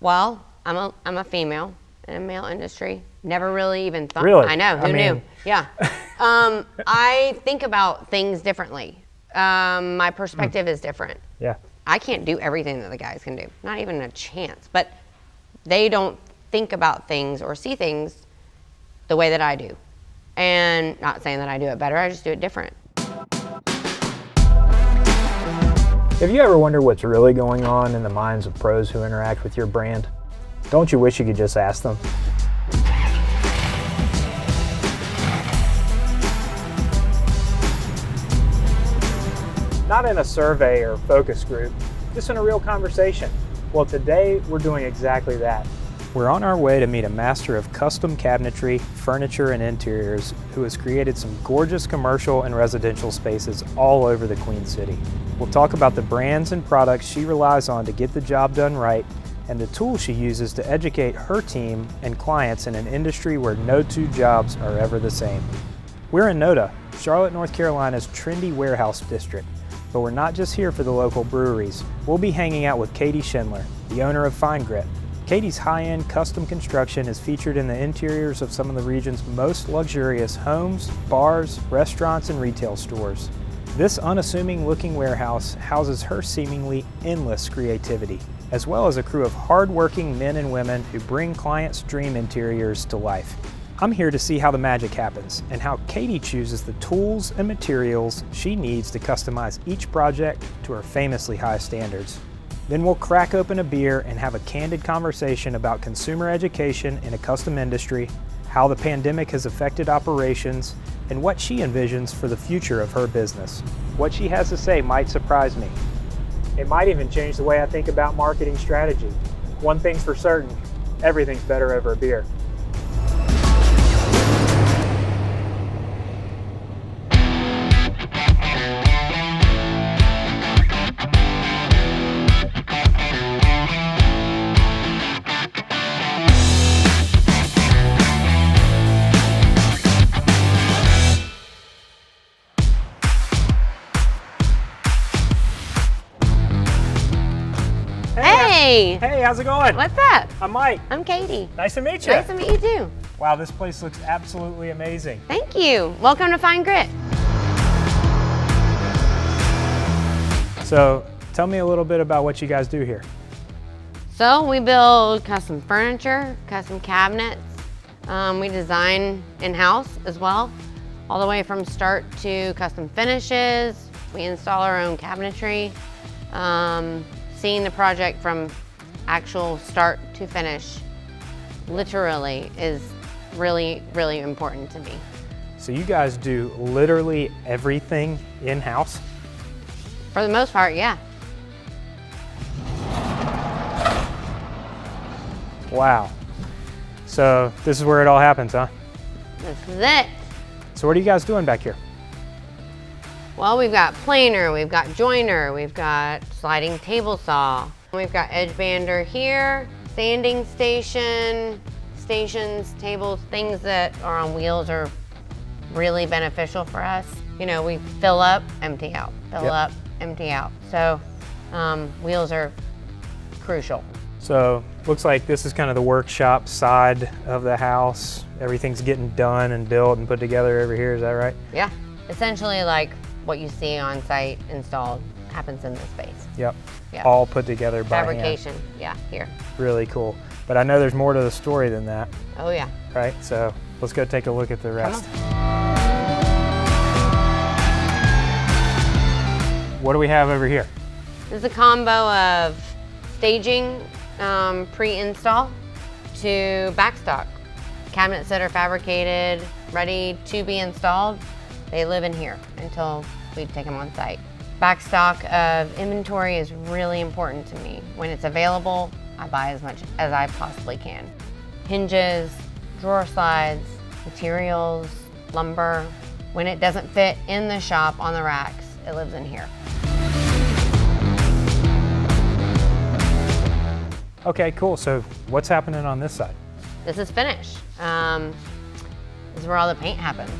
Well, I'm a female in a male industry. Never really even thought. Really? I know. Who knew? Yeah. I think about things differently. My perspective is different. Yeah. I can't do everything that the guys can do. Not even a chance. But they don't think about things or see things the way that I do. And not saying that I do it better, I just do it different. Have you ever wondered what's really going on in the minds of pros who interact with your brand? Don't you wish you could just ask them? Not in a survey or focus group, just in a real conversation. Well, today we're doing exactly that. We're on our way to meet a master of custom cabinetry, furniture, and interiors who has created some gorgeous commercial and residential spaces all over the Queen City. We'll talk about the brands and products she relies on to get the job done right, and the tools she uses to educate her team and clients in an industry where no two jobs are ever the same. We're in NODA, Charlotte, North Carolina's trendy warehouse district, but we're not just here for the local breweries. We'll be hanging out with Katie Schindler, the owner of Fine Grit. Katie's high-end custom construction is featured in the interiors of some of the region's most luxurious homes, bars, restaurants, and retail stores. This unassuming looking warehouse houses her seemingly endless creativity, as well as a crew of hard-working men and women who bring clients' dream interiors to life. I'm here to see how the magic happens and how Katie chooses the tools and materials she needs to customize each project to her famously high standards. Then we'll crack open a beer and have a candid conversation about consumer education in a custom industry, how the pandemic has affected operations, and what she envisions for the future of her business. What she has to say might surprise me. It might even change the way I think about marketing strategy. One thing's for certain, everything's better over a beer. Hey, how's it going? What's up? I'm Mike. I'm Katie. Nice to meet you. Nice to meet you too. Wow, this place looks absolutely amazing. Thank you. Welcome to Fine Grit. So, tell me a little bit about what you guys do here. So we build custom furniture, custom cabinets. We design in-house as well, all the way from start to custom finishes. We install our own cabinetry. Seeing the project from actual start to finish, literally, is really, really important to me. So you guys do literally everything in-house? For the most part, yeah. Wow. So this is where it all happens, huh? This is it. So what are you guys doing back here? Well, we've got planer, we've got joiner, we've got sliding table saw, we've got edge bander here, sanding stations, tables, things that are on wheels are really beneficial for us. You know, we fill up, empty out, fill up, empty out. So wheels are crucial. So looks like this is kind of the workshop side of the house. Everything's getting done and built and put together over here, is that right? Yeah, essentially like what you see on site installed happens in this space. Yep. All put together by hand. Fabrication, yeah, here. Really cool. But I know there's more to the story than that. Oh yeah. Right, so let's go take a look at the rest. What do we have over here? This is a combo of staging, pre-install to backstock. Cabinets that are fabricated, ready to be installed, they live in here until we take them on site. Backstock of inventory is really important to me. When it's available, I buy as much as I possibly can. Hinges, drawer slides, materials, lumber. When it doesn't fit in the shop on the racks, it lives in here. Okay, cool. So what's happening on this side? This is finish. This is where all the paint happens.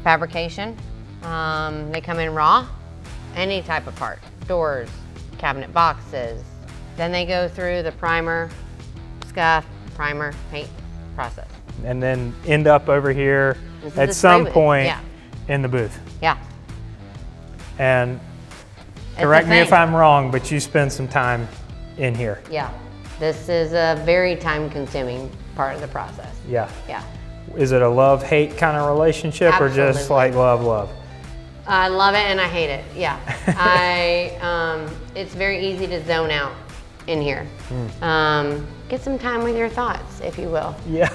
Fabrication, they come in raw, any type of part. Doors, cabinet boxes. Then they go through the primer, scuff, primer, paint process. And then end up over here This is at the some spray booth. point Yeah. in the booth. Yeah. And It's correct a me if thing. I'm wrong, but you spend some time in here. Yeah. This is a very time-consuming part of the process. Yeah. Yeah. Is it a love-hate kind of relationship or just Absolutely. like love? I love it and I hate it. Yeah. It's very easy to zone out in here. Get some time with your thoughts, if you will. Yeah.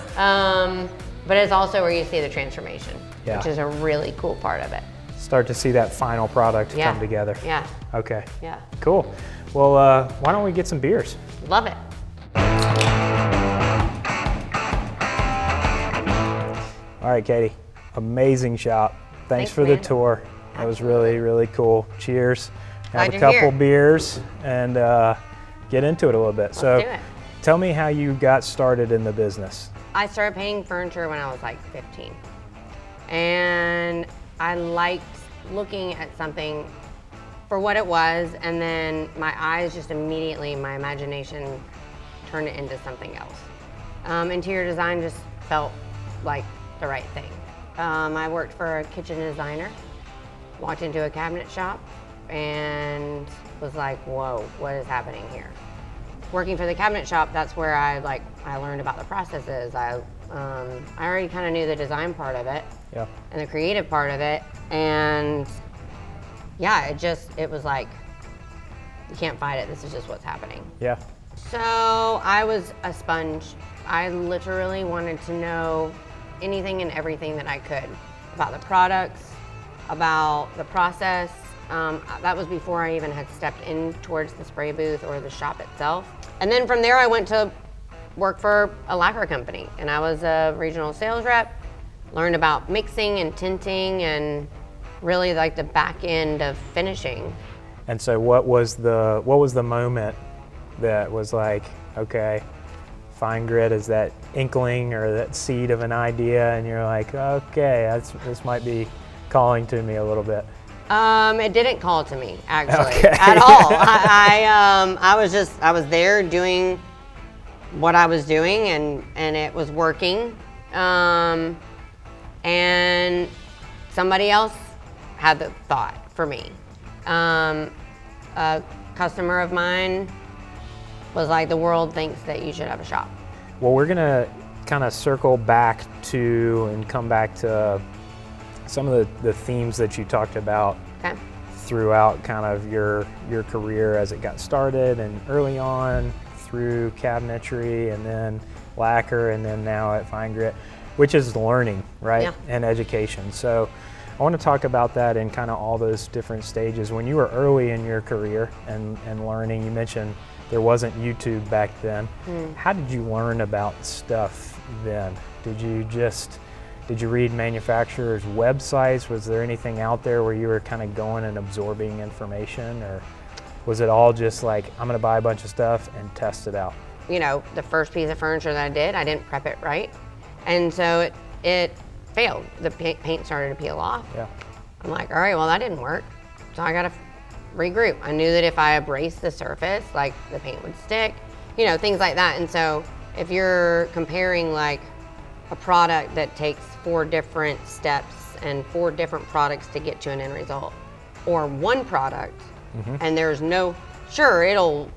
But it's also where you see the transformation, Yeah. which is a really cool part of it. Start to see that final product Yeah. come together. Yeah. Okay. Yeah. Cool. Well, why don't we get some beers? Love it. All right, Katie. Amazing shop. Thanks for the man. tour. That was really, really cool. Cheers. Have Glad a you're couple here. beers and get into it a little bit. So do it. tell me how you got started in the business. I started painting furniture when I was like 15. And I liked looking at something for what it was, and then my eyes just immediately, my imagination turned it into something else. Interior design just felt like the right thing. I worked for a kitchen designer, walked into a cabinet shop, and was like, whoa, what is happening here? Working for the cabinet shop, that's where I learned about the processes. I already kind of knew the design part of it Yeah. and the creative part of it, and yeah, it was like, you can't fight it. This is just what's happening. Yeah. So I was a sponge. I literally wanted to know anything and everything that I could about the products, about the process. That was before I even had stepped in towards the spray booth or the shop itself. And then from there I went to work for a lacquer company, and I was a regional sales rep, learned about mixing and tinting and really like the back end of finishing. And so what was the moment that was like, okay, fine grit is that inkling or that seed of an idea, and you're like, okay, this might be calling to me a little bit? It didn't call to me actually Okay. at all. I was there doing what I was doing, and it was working. And somebody else had the thought for me. A customer of mine was like, the world thinks that you should have a shop. Well, we're gonna kind of circle back to and come back to some of the themes that you talked about Okay. throughout kind of your career as it got started and early on through cabinetry and then lacquer and then now at Fine Grit, which is learning, right? Yeah. And education. So I want to talk about that in kind of all those different stages. When you were early in your career and learning, you mentioned there wasn't YouTube back then. How did you learn about stuff then? Did you read manufacturers' websites? Was there anything out there where you were kind of going and absorbing information, or was it all just like, I'm gonna buy a bunch of stuff and test it out? You know, the first piece of furniture that I didn't prep it right. And so it failed. The paint started to peel off. Yeah. I'm like, all right, well, that didn't work. So I gotta regroup. I knew that if I abrased the surface, like the paint would stick, you know, things like that. And so if you're comparing like a product that takes 4 different steps and 4 different products to get to an end result, or one product, and there's no, sure, it'll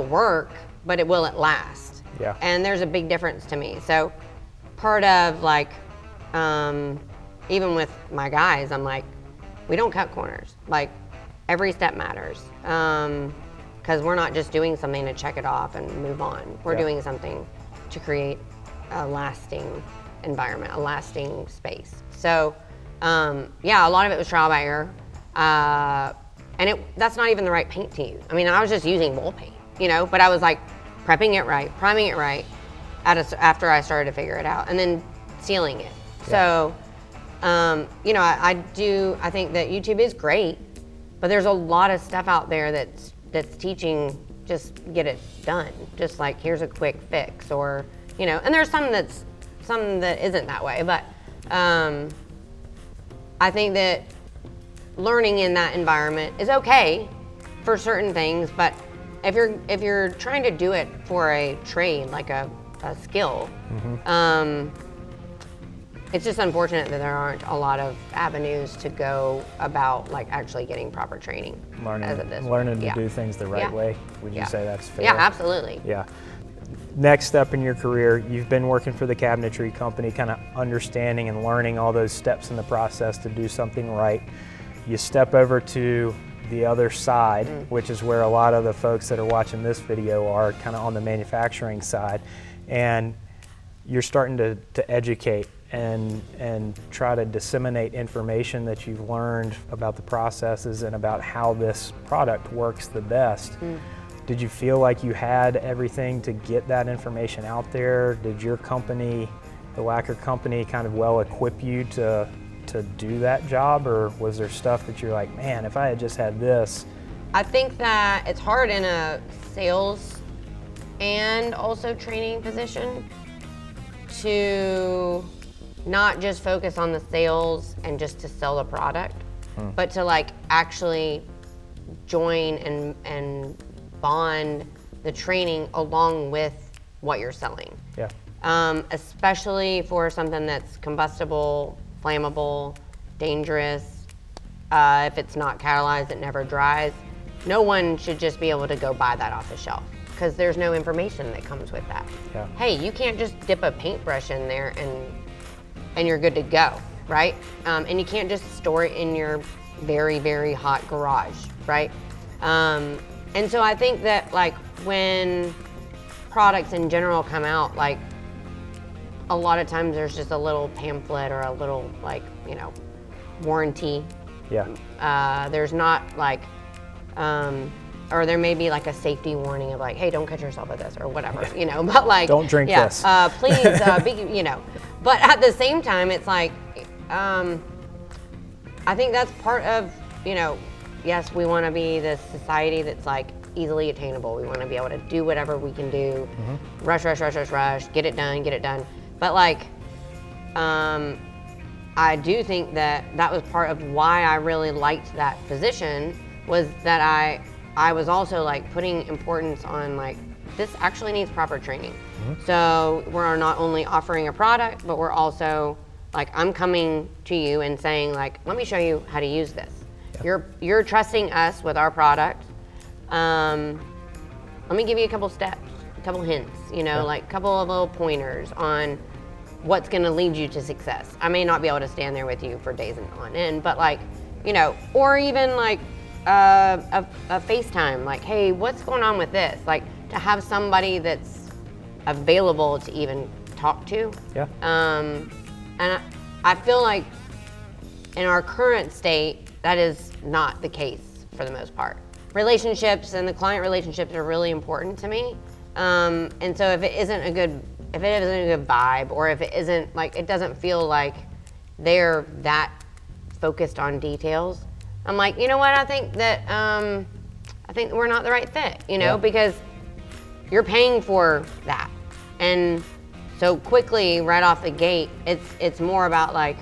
work, but it will last. Yeah. And there's a big difference to me. So part of like, even with my guys, I'm like, we don't cut corners. Like every step matters. Because we're not just doing something to check it off and move on. We're Yeah. doing something to create a lasting environment, a lasting space. So, yeah, a lot of it was trial by error. And that's not even the right paint to use. I mean, I was just using wool paint, you know, but I was like prepping it right, priming it right after I started to figure it out, and then sealing it. Yeah. So, you know, I think that YouTube is great, but there's a lot of stuff out there that's teaching just get it done. Just like, here's a quick fix, or, you know, and there's some that isn't that way, but I think that learning in that environment is okay for certain things, but if you're trying to do it for a trade, like a skill, it's just unfortunate that there aren't a lot of avenues to go about like actually getting proper training. Learning to do things the right way. Would you say that's fair? Yeah, absolutely. Yeah. Next step in your career, you've been working for the cabinetry company, kind of understanding and learning all those steps in the process to do something right. You step over to the other side, which is where a lot of the folks that are watching this video are, kind of on the manufacturing side, and you're starting to educate and try to disseminate information that you've learned about the processes and about how this product works the best. Did you feel like you had everything to get that information out there? Did your company, the Lacquer Company, kind of well equip you to do that job, or was there stuff that you're like, man, if I had just had this? I think that it's hard in a sales and also training position to not just focus on the sales and just to sell the product, but to like actually join and bond the training along with what you're selling. Yeah. Especially for something that's combustible, flammable, dangerous. If it's not catalyzed, it never dries. No one should just be able to go buy that off the shelf because there's no information that comes with that. Yeah. Hey, you can't just dip a paintbrush in there and you're good to go, right? And you can't just store it in your very, very hot garage, right? And so I think that like when products in general come out, like a lot of times there's just a little pamphlet or a little like, warranty. Yeah. There's not like, or there may be like a safety warning of like, hey, don't cut yourself with this or whatever, but like. Don't drink this. Please, be, But at the same time, it's like, I think that's part of, yes, we want to be this society that's like easily attainable. We want to be able to do whatever we can do, rush, get it done. But like, I do think that was part of why I really liked that position, was that I was also like putting importance on like, this actually needs proper training. So we're not only offering a product, but we're also like, I'm coming to you and saying like, let me show you how to use this. You're trusting us with our product. Let me give you a couple steps, a couple hints, like a couple of little pointers on what's gonna lead you to success. I may not be able to stand there with you for days on end, but like, or even like a FaceTime, like, hey, what's going on with this? Like to have somebody that's available to even talk to. Yeah. And I feel like in our current state, that is not the case for the most part. Relationships and the client relationships are really important to me. And so if it isn't a good vibe, or if it isn't like, it doesn't feel like they're that focused on details, I'm like, you know what? I think we're not the right fit, because you're paying for that. And so quickly, right off the gate, it's more about like,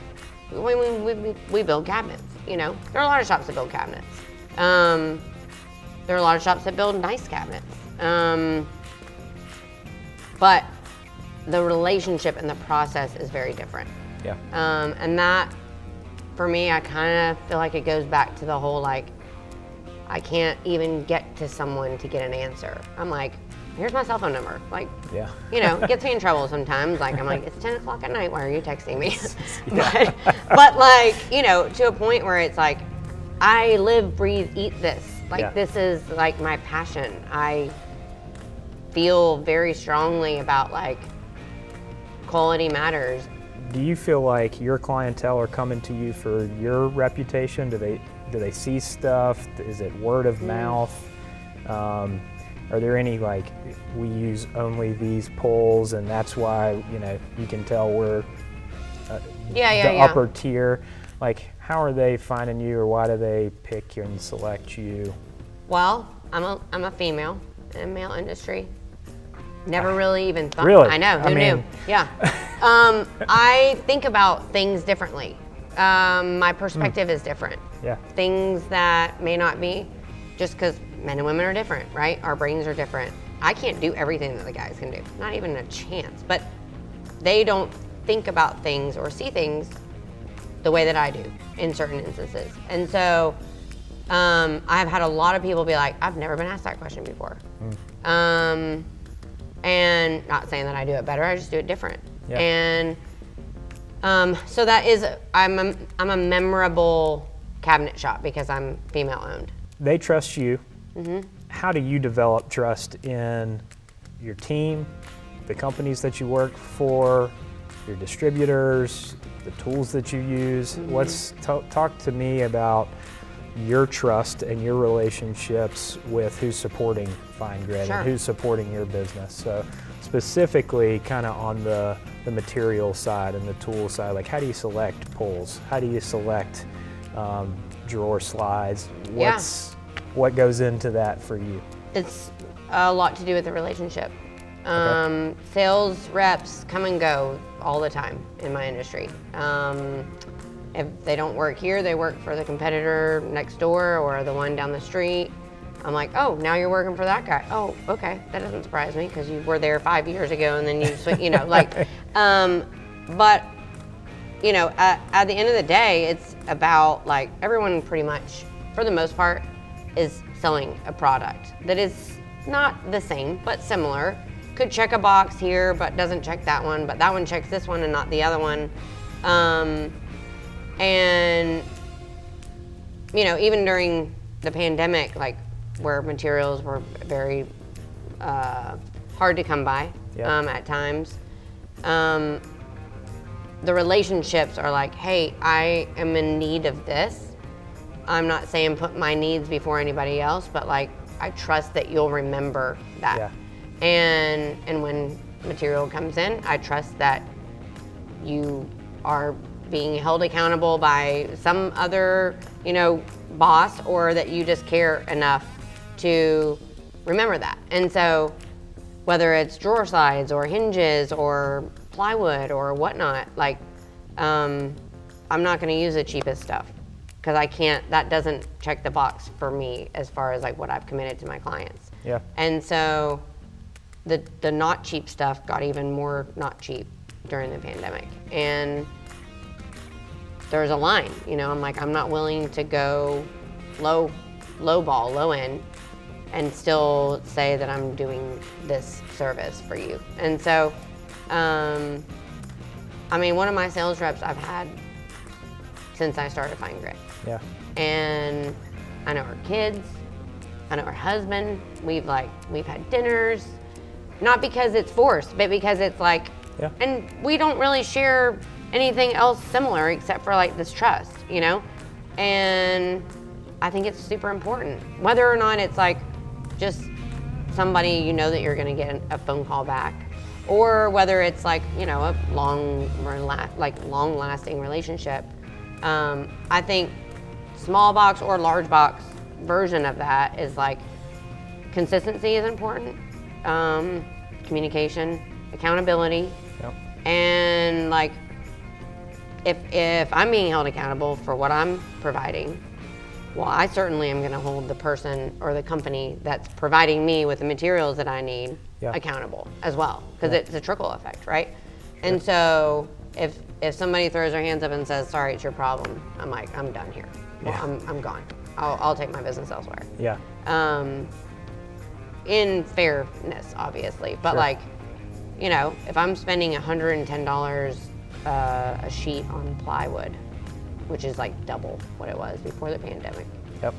we build cabinets, There are a lot of shops that build cabinets. There are a lot of shops that build nice cabinets. But the relationship and the process is very different. Yeah. And that, for me, I kind of feel like it goes back to the whole like, I can't even get to someone to get an answer. I'm like, here's my cell phone number. Like, yeah. It gets me in trouble sometimes. Like, I'm like, it's 10 o'clock at night. Why are you texting me? but like, to a point where it's like, I live, breathe, eat this. Like, this is like my passion. I feel very strongly about like, quality matters. Do you feel like your clientele are coming to you for your reputation? Do they see stuff? Is it word of mouth? Are there any like, we use only these pulls and that's why you can tell we're the upper tier? Like, how are they finding you, or why do they pick and select you? Well, I'm a female in the male industry. Never really even thought. Really? I know. Who knew? Yeah. I think about things differently. My perspective is different. Yeah. Things that may not be, just because men and women are different, right? Our brains are different. I can't do everything that the guys can do, not even a chance. But they don't think about things or see things the way that I do in certain instances. And so I've had a lot of people be like, I've never been asked that question before. And not saying that I do it better, I just do it different. Yeah. And so that is, I'm a memorable cabinet shop because I'm female owned. They trust you. How do you develop trust in your team, the companies that you work for, your distributors, the tools that you use? Talk to me about your trust and your relationships with who's supporting Fine Grit and who's supporting your business. So specifically kind of on the material side and the tool side, like how do you select pulls? How do you select drawer slides? What goes into that for you? It's a lot to do with the relationship. Sales reps come and go all the time in my industry. If they don't work here, they work for the competitor next door or the one down the street. I'm like, oh, now you're working for that guy. Oh, okay, that doesn't surprise me because you were there 5 years ago and then you, but at the end of the day, it's about like everyone pretty much, for the most part, is selling a product that is not the same, but similar. Could check a box here, but doesn't check that one, but that one checks this one and not the other one. And, even during the pandemic, like where materials were very hard to come by at times, the relationships are like, hey, I am in need of this. I'm not saying put my needs before anybody else, but like, I trust that you'll remember that. Yeah. And when material comes in, I trust that you are being held accountable by some other, boss, or that you just care enough to remember that. And so whether it's drawer slides or hinges or plywood or whatnot, like I'm not going to use the cheapest stuff because that doesn't check the box for me as far as like what I've committed to my clients. Yeah. And so the not cheap stuff got even more not cheap during the pandemic. And there's a line, I'm like, I'm not willing to go low end and still say that I'm doing this service for you. And so, one of my sales reps I've had since I started Fine Grit. Yeah. And I know her kids, I know her husband. We've had dinners, not because it's forced, but because it's like, and we don't really share anything else similar except for like this trust, and I think it's super important, whether or not it's like just somebody that you're going to get a phone call back, or whether it's like a long-lasting relationship. I think small box or large box version of that is like consistency is important, communication, accountability, and like if I'm being held accountable for what I'm providing, well, I certainly am going to hold the person or the company that's providing me with the materials that I need accountable as well, because it's a trickle effect, right? And so if somebody throws their hands up and says, sorry, it's your problem, I'm like, I'm done here. Well, I'm gone. I'll take my business elsewhere. Yeah. In fairness, obviously, but like, if I'm spending $110 a sheet on plywood, which is like double what it was before the pandemic. Yep.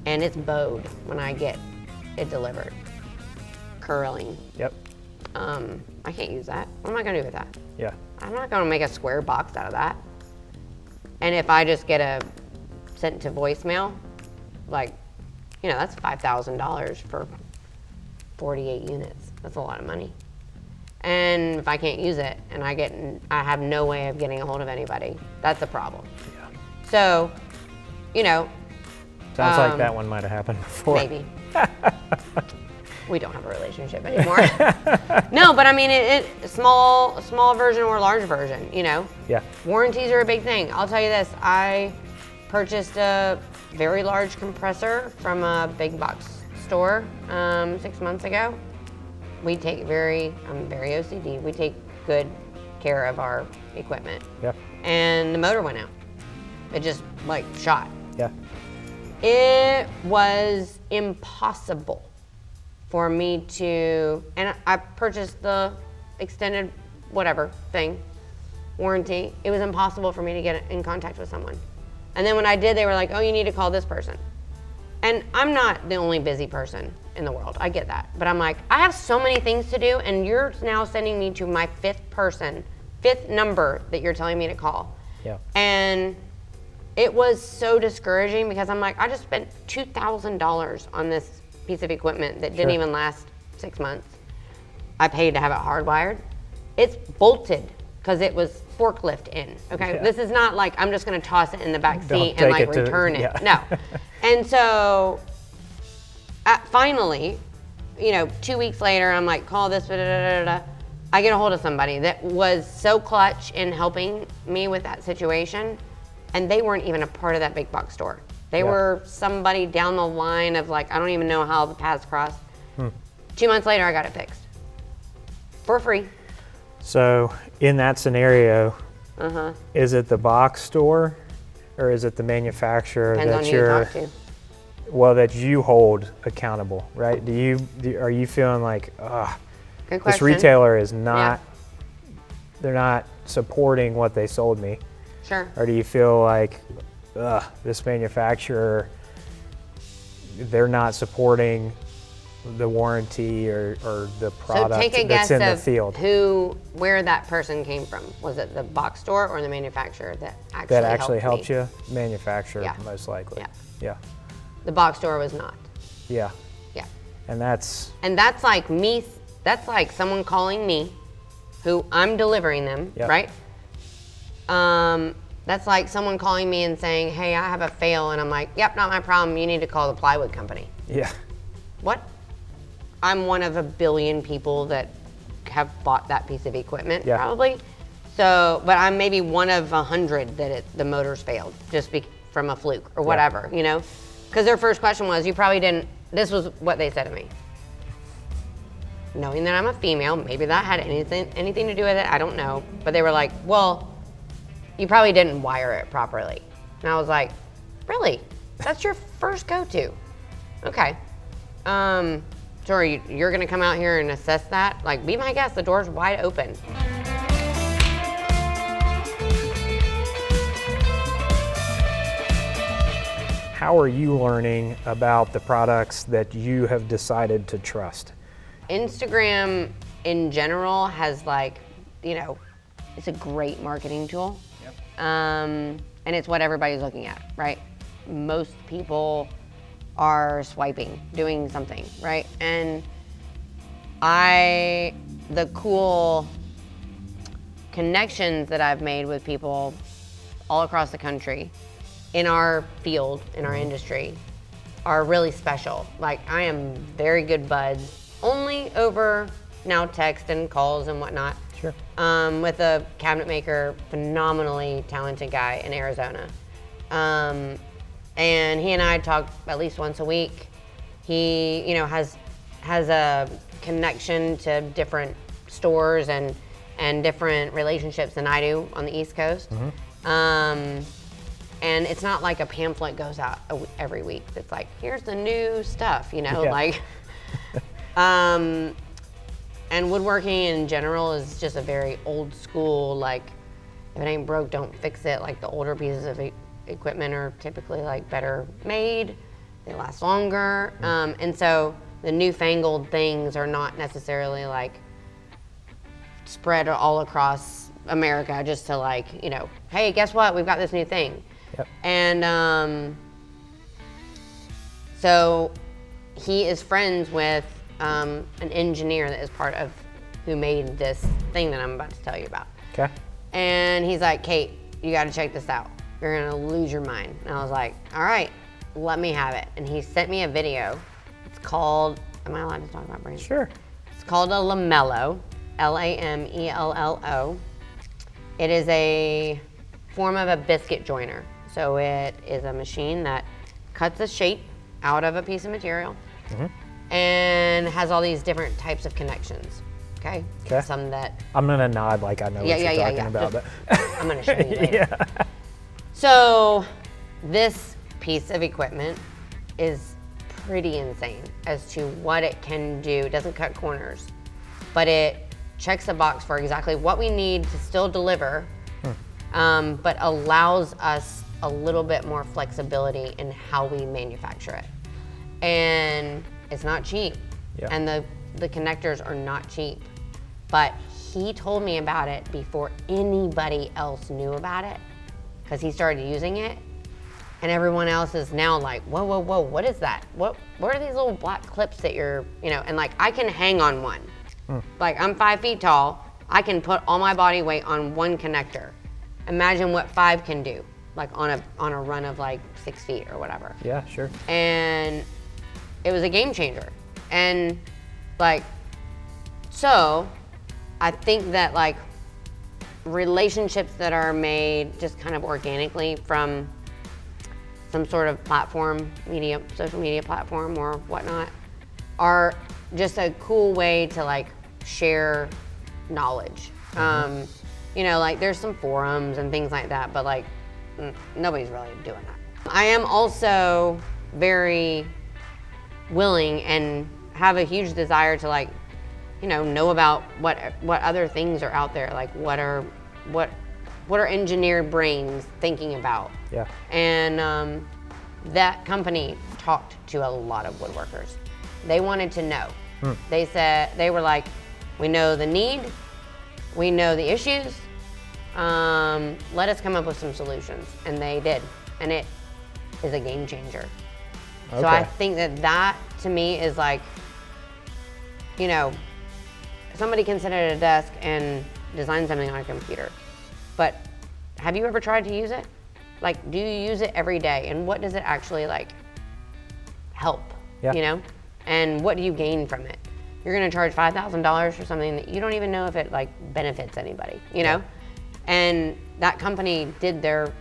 And it's bowed when I get it delivered. Curling. Yep. I can't use that. What am I gonna do with that? Yeah. I'm not gonna make a square box out of that. And if I just get sent to voicemail, like, that's $5,000 for 48 units. That's a lot of money. And if I can't use it and I have no way of getting a hold of anybody, that's a problem. Yeah. So, sounds like that one might have happened before. Maybe. We don't have a relationship anymore. No, but I mean, it small version or large version, Yeah. Warranties are a big thing. I'll tell you this, I purchased a very large compressor from a big box store 6 months ago. We take I'm very OCD. We take good care of our equipment. Yeah. And the motor went out. It just like shot. Yeah. It was impossible for me to, and I purchased the extended whatever thing, warranty. It was impossible for me to get in contact with someone. And then when I did, they were like, oh, you need to call this person. And I'm not the only busy person in the world. I get that. But I'm like, I have so many things to do, and you're now sending me to my fifth number that you're telling me to call. Yeah. And it was so discouraging because I'm like, I just spent $2,000 on this piece of equipment that didn't even last 6 months. I paid to have it hardwired. It's bolted because it was forklift in. Okay, Yeah. This is not like I'm just gonna toss it in the back seat and like return it. Yeah. No. And so finally, 2 weeks later, I'm like, call this, I get a hold of somebody that was so clutch in helping me with that situation, and they weren't even a part of that big box store. They were somebody down the line of like, I don't even know how the paths crossed. 2 months later, I got it fixed for free. So in that scenario, is it the box store or is it the manufacturer Depends on who you talk to. Well, that you hold accountable, right? Are you feeling like, Good question. this retailer is not, they're not supporting what they sold me? Sure. Or do you feel like, this manufacturer, they're not supporting the warranty or the product So take a that's guess in the of field? where that person came from. Was it the box store or the manufacturer that actually helped me? you? Manufacturer, Yeah. most likely. Yeah. Yeah. The box store was not. Yeah. Yeah. And that's like me, that's like someone calling me who I'm delivering them, right? That's like someone calling me and saying, hey, I have a fail, and I'm like, yep, not my problem, you need to call the plywood company. yeah. What? I'm one of a billion people that have bought that piece of equipment, probably. So, but I'm maybe one of 100 that the motors failed, just from a fluke or whatever, Because their first question was, you probably didn't, this was what they said to me. Knowing that I'm a female, maybe that had anything to do with it, I don't know. But they were like, well, you probably didn't wire it properly. And I was like, really? That's your first go-to? Okay. So you're gonna come out here and assess that? Like, be my guest, the door's wide open. How are you learning about the products that you have decided to trust? Instagram in general has it's a great marketing tool. Yep. And it's what everybody's looking at, right? Most people are swiping, doing something, right? And the cool connections that I've made with people all across the country in our field, in our industry, are really special. Like, I am very good buds, only over now text and calls and whatnot. Sure. With a cabinet maker, phenomenally talented guy in Arizona. And he and I talk at least once a week. He, has a connection to different stores and different relationships than I do on the East Coast. And it's not like a pamphlet goes out every week that's like, here's the new stuff, And woodworking in general is just a very old school, like, if it ain't broke, don't fix it. Like, the older pieces of equipment are typically better made, they last longer. And so the newfangled things are not necessarily spread all across America just to hey, guess what? We've got this new thing. Yep. And so he is friends with an engineer that is part of who made this thing that I'm about to tell you about. Okay. And he's like, Kate, you got to check this out. You're going to lose your mind. And I was like, all right, let me have it. And he sent me a video. It's called, am I allowed to talk about brands? Sure. It's called a Lamello, Lamello. It is a form of a biscuit joiner. So it is a machine that cuts a shape out of a piece of material and has all these different types of connections. Okay. Some that I'm gonna nod like I know what you're talking about. Just, I'm gonna show you later. So this piece of equipment is pretty insane as to what it can do. It doesn't cut corners, but it checks a box for exactly what we need to still deliver, but allows us a little bit more flexibility in how we manufacture it. And it's not cheap, and the connectors are not cheap, but he told me about it before anybody else knew about it, because he started using it, and everyone else is now like, whoa, whoa, whoa, what is that? What are these little black clips that you're, and like I can hang on one. Like I'm 5 feet tall, I can put all my body weight on one connector. Imagine what 5 can do, like on a run of like 6 feet or whatever. Yeah, sure. And it was a game changer. And like, so I think that like relationships that are made just kind of organically from some sort of platform, social media platform or whatnot, are just a cool way to like share knowledge. Like there's some forums and things like that, but like nobody's really doing that. I am also very willing and have a huge desire to like, know about what other things are out there. Like what are engineered brains thinking about? Yeah. And that company talked to a lot of woodworkers. They wanted to know. They said, they were like, we know the need, we know the issues, let us come up with some solutions. And they did. And it is a game changer. Okay. So I think that to me is like, somebody can sit at a desk and design something on a computer, but have you ever tried to use it? Like, do you use it every day? And what does it actually like help? And what do you gain from it? You're gonna charge $5,000 for something that you don't even know if it like benefits anybody, know? And that company did their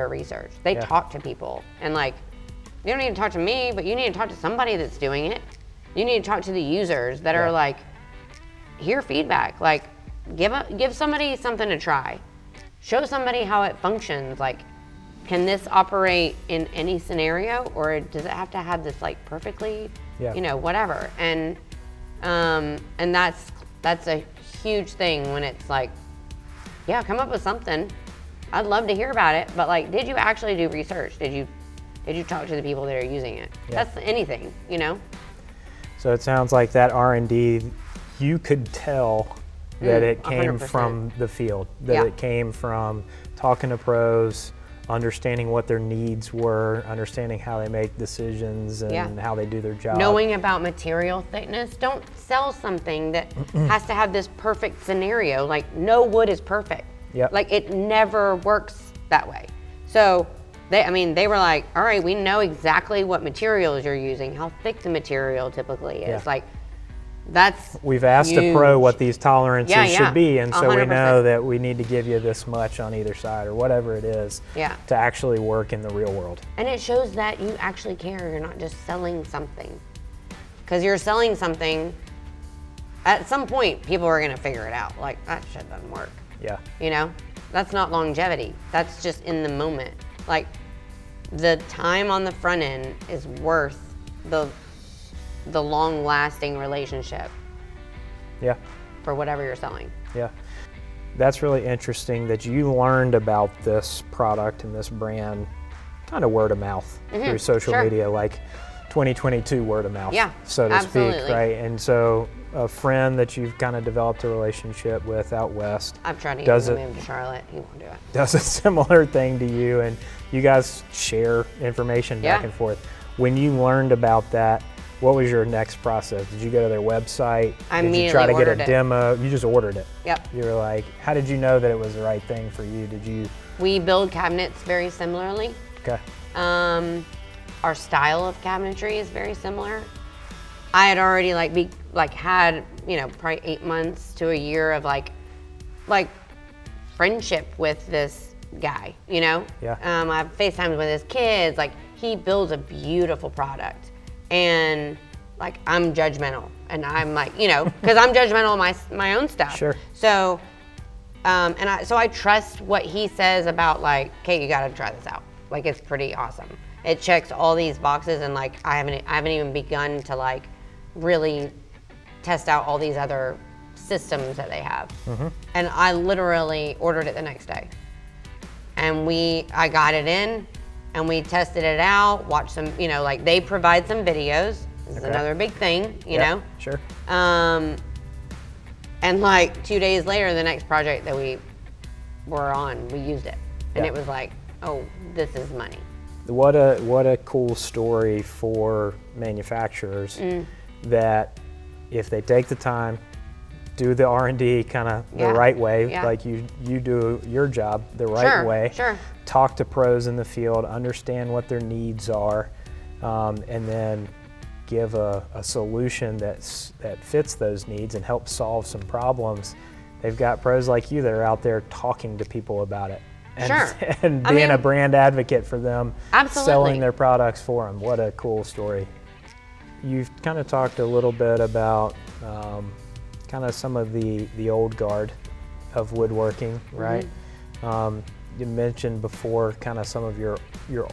research. They talked to people, and like, you don't need to talk to me, but you need to talk to somebody that's doing it. You need to talk to the users that are like, hear feedback, like give somebody something to try. Show somebody how it functions. Like, can this operate in any scenario, or does it have to have this like perfectly, whatever. And that's a huge thing when it's like, come up with something. I'd love to hear about it, but like, did you actually do research? Did you talk to the people that are using it? That's anything, So it sounds like that R&D, you could tell that it came 100%. from the field, that it came from talking to pros, understanding what their needs were, understanding how they make decisions and how they do their job. Knowing about material thickness. Don't sell something that has to have this perfect scenario. Like, no wood is perfect. Like, it never works that way. So they were like, all right, we know exactly what materials you're using, how thick the material typically is. Like, we've asked huge. a pro what these tolerances should be, and so 100%. we know that we need to give you this much on either side or whatever it is to actually work in the real world. And it shows that you actually care. You're not just selling something. Because you're selling something, at some point, people are going to figure it out. Like, that shit doesn't work. That's not longevity. That's just in the moment. Like, the time on the front end is worth the long-lasting relationship for whatever you're selling. That's really interesting that you learned about this product and this brand kind of word of mouth through social media, like 2022 word of mouth, so to speak, right? And so a friend that you've kind of developed a relationship with out west. I've tried to get him to move to Charlotte. He won't do it. Does a similar thing to you, and you guys share information back and forth. When you learned about that, what was your next process? Did you go to their website? Did you try to get a demo? You just ordered it. You were like, how did you know that it was the right thing for you? We build cabinets very similarly. Okay. Our style of cabinetry is very similar. I had already had probably 8 months to a year of like friendship with this guy. I've FaceTimed with his kids. Like, he builds a beautiful product. And like, I'm judgmental, and I'm like, you know, because I'm judgmental of my own stuff. Sure. So, so I trust what he says about like, Kate, you got to try this out. Like, it's pretty awesome. It checks all these boxes, and like, I haven't even begun to like really test out all these other systems that they have. And I literally ordered it the next day. And I got it in, and we tested it out, watched some, you know, like they provide some videos. This is another big thing, you know? Sure. And like 2 days later, the next project that we were on, we used it. And it was like, oh, this is money. What a cool story for manufacturers that if they take the time, do the R&D kind of the right way, like you do your job the right way. Sure. Talk to pros in the field, understand what their needs are, and then give a solution that fits those needs and help solve some problems. They've got pros like you that are out there talking to people about it. And being a brand advocate for them, selling their products for them. What a cool story. You've kind of talked a little bit about kind of some of the old guard of woodworking, right? You mentioned before kind of some of your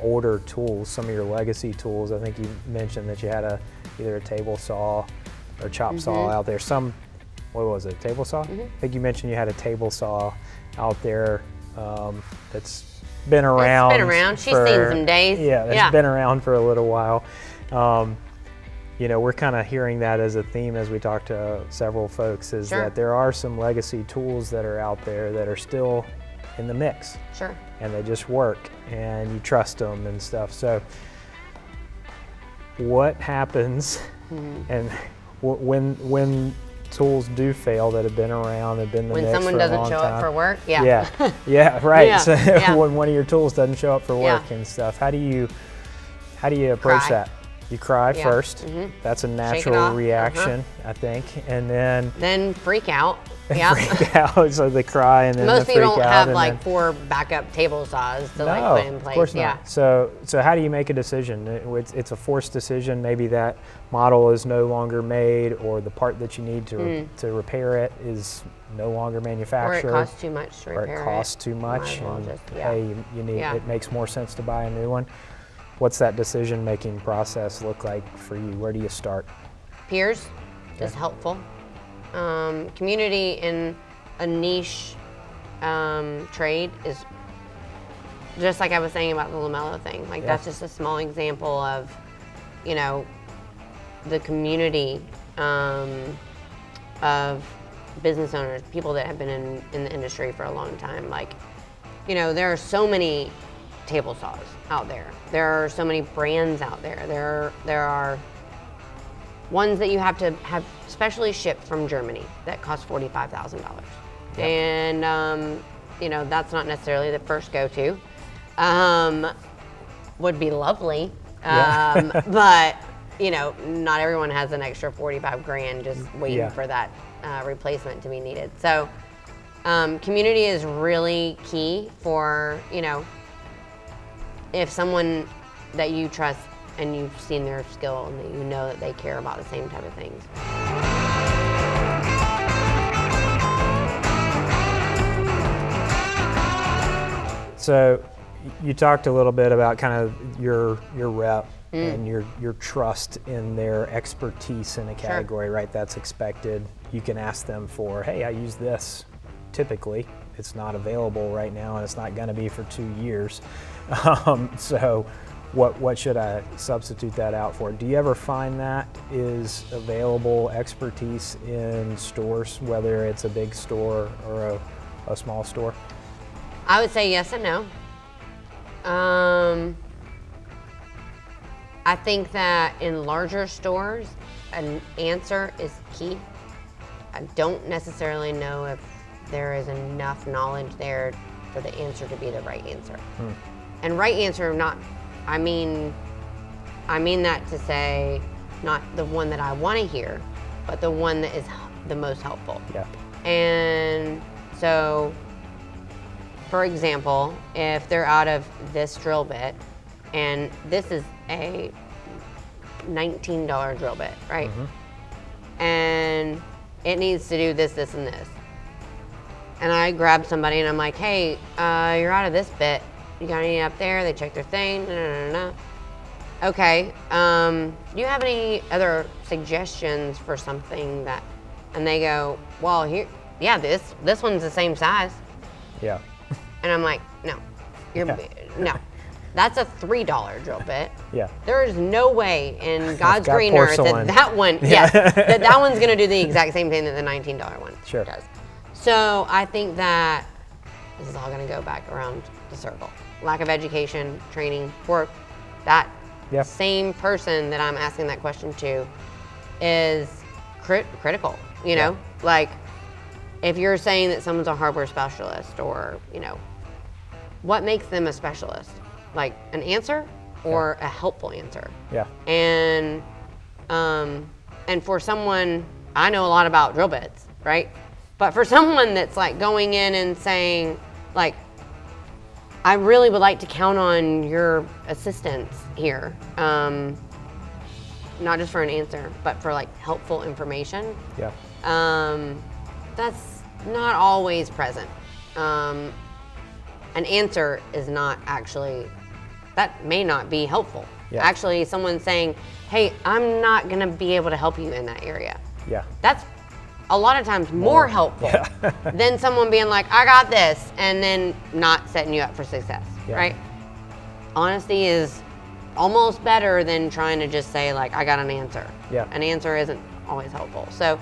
older tools, some of your legacy tools. I think you mentioned that you had either a table saw or chop saw out there. What was it, table saw? I think you mentioned you had a table saw out there that's been around. It's been around. She's seen some days. Yeah, it's been around for a little while. You know, we're kind of hearing that as a theme as we talk to several folks, is that there are some legacy tools that are out there that are still in the mix. Sure. And they just work, and you trust them and stuff. So what happens and when tools do fail that have been around, have been in the mix for a long time? When someone doesn't show up for work? Right. So when one of your tools doesn't show up for work and stuff, how do you approach that? You cry first. That's a natural reaction, I think, and then freak out. Freak out. So they cry and then most people don't have like then 4 backup table saws to like put in place. Of course not. So how do you make a decision? It's a forced decision. Maybe that model is no longer made, or the part that you need to repair it is no longer manufactured, or it costs too much to repair it. Or it costs too much, and hey, you need. It makes more sense to buy a new one. What's that decision-making process look like for you? Where do you start? Peers is helpful. Community in a niche trade is just like I was saying about the Lamello thing. Like that's just a small example of, you know, the community of business owners, people that have been in the industry for a long time. Like, you know, there are so many table saws out there. There are so many brands out there. There are ones that you have to have specially shipped from Germany that cost $45,000. And, you know, that's not necessarily the first go-to. Would be lovely. But, you know, not everyone has an extra 45 grand just waiting for that replacement to be needed. So community is really key for, you know, if someone that you trust and you've seen their skill and that you know that they care about the same type of things. So you talked a little bit about kind of your rep and your trust in their expertise in a category, right? That's expected. You can ask them for, hey, I use this. Typically, it's not available right now, and it's not going to be for 2 years. So what should I substitute that out for? Do you ever find that is available expertise in stores, whether it's a big store or a small store? I would say yes and no. I think that in larger stores, an answer is key. I don't necessarily know if there is enough knowledge there for the answer to be the right answer. And right answer, I mean that to say, not the one that I want to hear, but the one that is the most helpful. Yeah. And so, for example, if they're out of this drill bit and this is a $19 drill bit, right? And it needs to do this, this, and this. And I grab somebody and I'm like, hey, you're out of this bit. You got any up there? They check their thing. No. Okay. Do you have any other suggestions for something that? And they go, well, here, yeah, this one's the same size. Yeah. And I'm like, no, no. That's a $3 drill bit. Yeah. There is no way in God's got green earth porcelain. that one, yes, that one's gonna do the exact same thing that the $19 one Sure. does. So I think that this is all gonna go back around the circle. Lack of education, training for that same person that I'm asking that question to is critical, you know? Like, if you're saying that someone's a hardware specialist or, you know, what makes them a specialist? Like an answer or a helpful answer? Yeah. And for someone, I know a lot about drill bits, right? But for someone that's like going in and saying, like, I really would like to count on your assistance here, not just for an answer, but for like helpful information. Yeah. That's not always present. An answer is not actually, that may not be helpful. Yeah. Actually, someone saying, hey, I'm not gonna be able to help you in that area. Yeah. That's a lot of times more helpful than someone being like, I got this, and then not setting you up for success, right? Honesty is almost better than trying to just say like, I got an answer. Yeah. An answer isn't always helpful. So,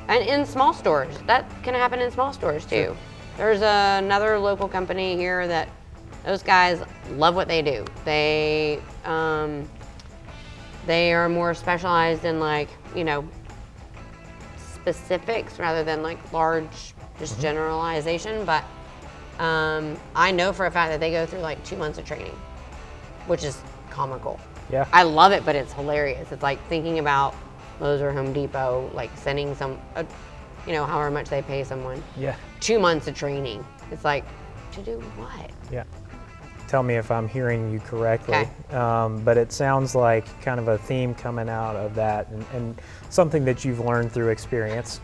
and in small stores, that can happen in small stores too. Sure. There's another local company here that those guys love what they do. They are more specialized in like, you know, specifics rather than like large, just generalization. But I know for a fact that they go through like 2 months of training, which is comical. Yeah. I love it, but it's hilarious. It's like thinking about Lowe's or Home Depot, like sending you know, however much they pay someone. Yeah. 2 months of training. It's like, to do what? Yeah. Tell me if I'm hearing you correctly. Okay. But it sounds like kind of a theme coming out of that and something that you've learned through experience,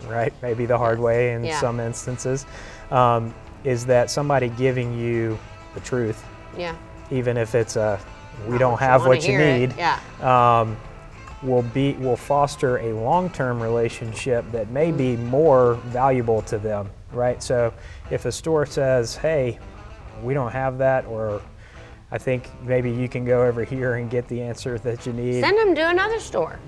right? Maybe the hard way in some instances, is that somebody giving you the truth, even if it's we don't have what you need, will foster a long-term relationship that may be more valuable to them, right? So if a store says, hey, we don't have that, or I think maybe you can go over here and get the answer that you need. Send them to another store.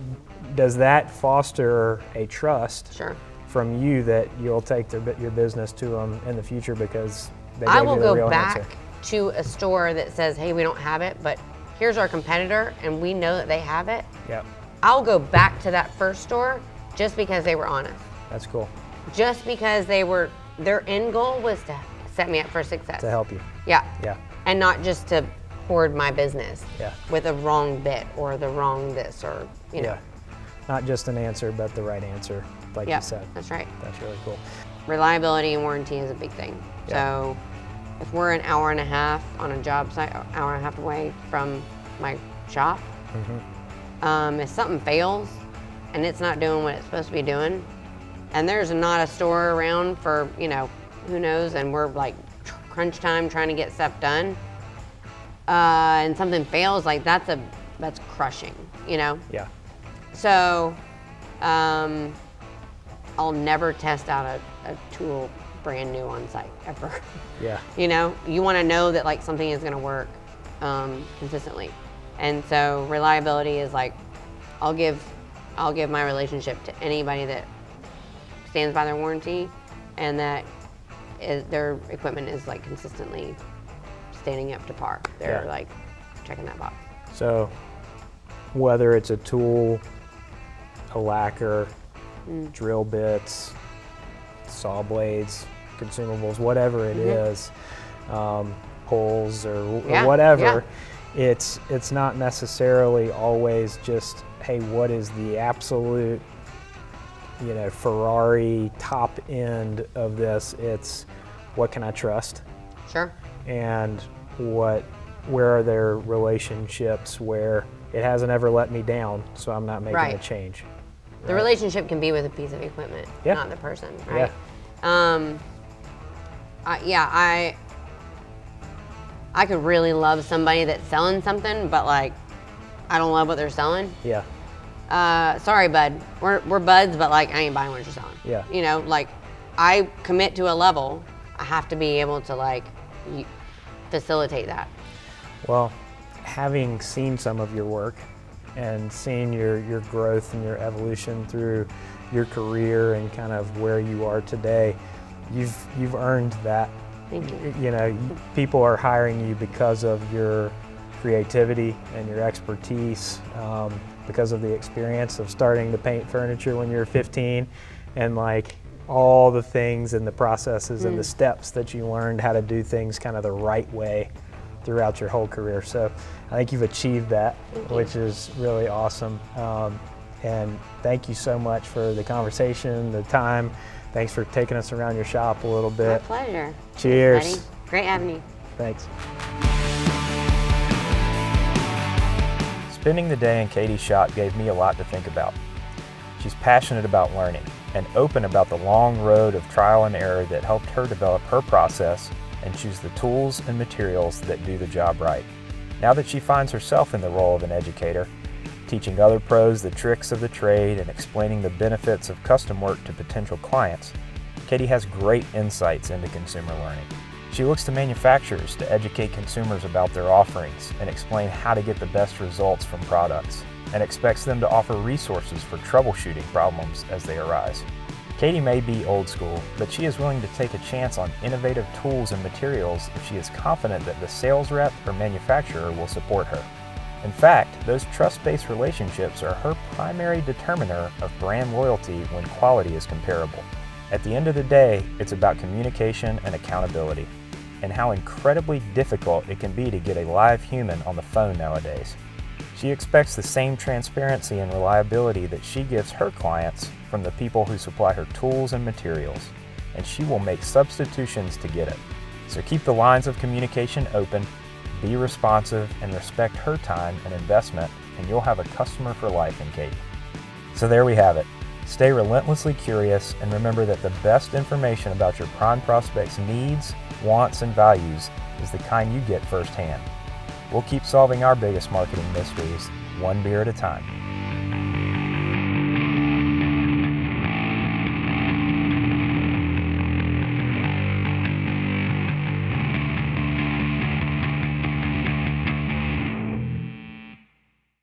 Does that foster a trust Sure. from you that you'll take your business to them in the future because they I gave will you the go real back answer? to a store that says, hey, we don't have it, but here's our competitor, and we know that they have it. Yeah, I'll go back to that first store just because they were honest. that's cool. Just because their end goal was to set me up for success. To help you. Yeah. Yeah. And not just to hoard my business Yeah. with a wrong bit or the wrong this or, you know. Yeah. Not just an answer, but the right answer, like you said. That's right. That's really cool. Reliability and warranty is a big thing. Yeah. So if we're an hour and a half on a job site, hour and a half away from my shop, if something fails and it's not doing what it's supposed to be doing, and there's not a store around for, you know, who knows, and we're like crunch time trying to get stuff done, and something fails, like that's crushing, you know? Yeah. So I'll never test out a tool brand new on site ever. Yeah. You know, you want to know that like something is going to work consistently, and so reliability is like I'll give my relationship to anybody that stands by their warranty and that their equipment is like consistently standing up to par. They're like checking that box. So whether it's a tool, a lacquer, drill bits, saw blades, consumables, whatever it is, poles or whatever, it's not necessarily always just, hey, what is the absolute, you know, Ferrari top end of this? It's what can I trust? Sure. And what where are there relationships where it hasn't ever let me down, so I'm not making Right. a change. The relationship can be with a piece of equipment, Yeah. not the person, right? Yeah. I could really love somebody that's selling something, but like, I don't love what they're selling. Yeah. Sorry, bud. We're buds, but like, I ain't buying what you're selling. Yeah. You know, like, I commit to a level. I have to be able to like facilitate that. Well, having seen some of your work and seeing your growth and your evolution through your career and kind of where you are today, you've earned that. Thank you. You know, people are hiring you because of your creativity and your expertise, because of the experience of starting to paint furniture when you were 15, and like all the things and the processes and the steps that you learned how to do things kind of the right way throughout your whole career. So I think you've achieved that, which is really awesome. And thank you so much for the conversation, the time. Thanks for taking us around your shop a little My bit. pleasure. Cheers. Thanks, buddy. Great having you. Thanks. Spending the day in Katie's shop gave me a lot to think about. She's passionate about learning and open about the long road of trial and error that helped her develop her process and choose the tools and materials that do the job right. Now that she finds herself in the role of an educator, teaching other pros the tricks of the trade and explaining the benefits of custom work to potential clients, Katie has great insights into consumer learning. She looks to manufacturers to educate consumers about their offerings and explain how to get the best results from products, and expects them to offer resources for troubleshooting problems as they arise. Katie may be old school, but she is willing to take a chance on innovative tools and materials if she is confident that the sales rep or manufacturer will support her. In fact, those trust-based relationships are her primary determiner of brand loyalty when quality is comparable. At the end of the day, it's about communication and accountability, and how incredibly difficult it can be to get a live human on the phone nowadays. She expects the same transparency and reliability that she gives her clients from the people who supply her tools and materials, and she will make substitutions to get it. So keep the lines of communication open, be responsive, and respect her time and investment, and you'll have a customer for life in Katie. So there we have it. Stay relentlessly curious, and remember that the best information about your prime prospect's needs, wants, and values is the kind you get firsthand. We'll keep solving our biggest marketing mysteries, one beer at a time.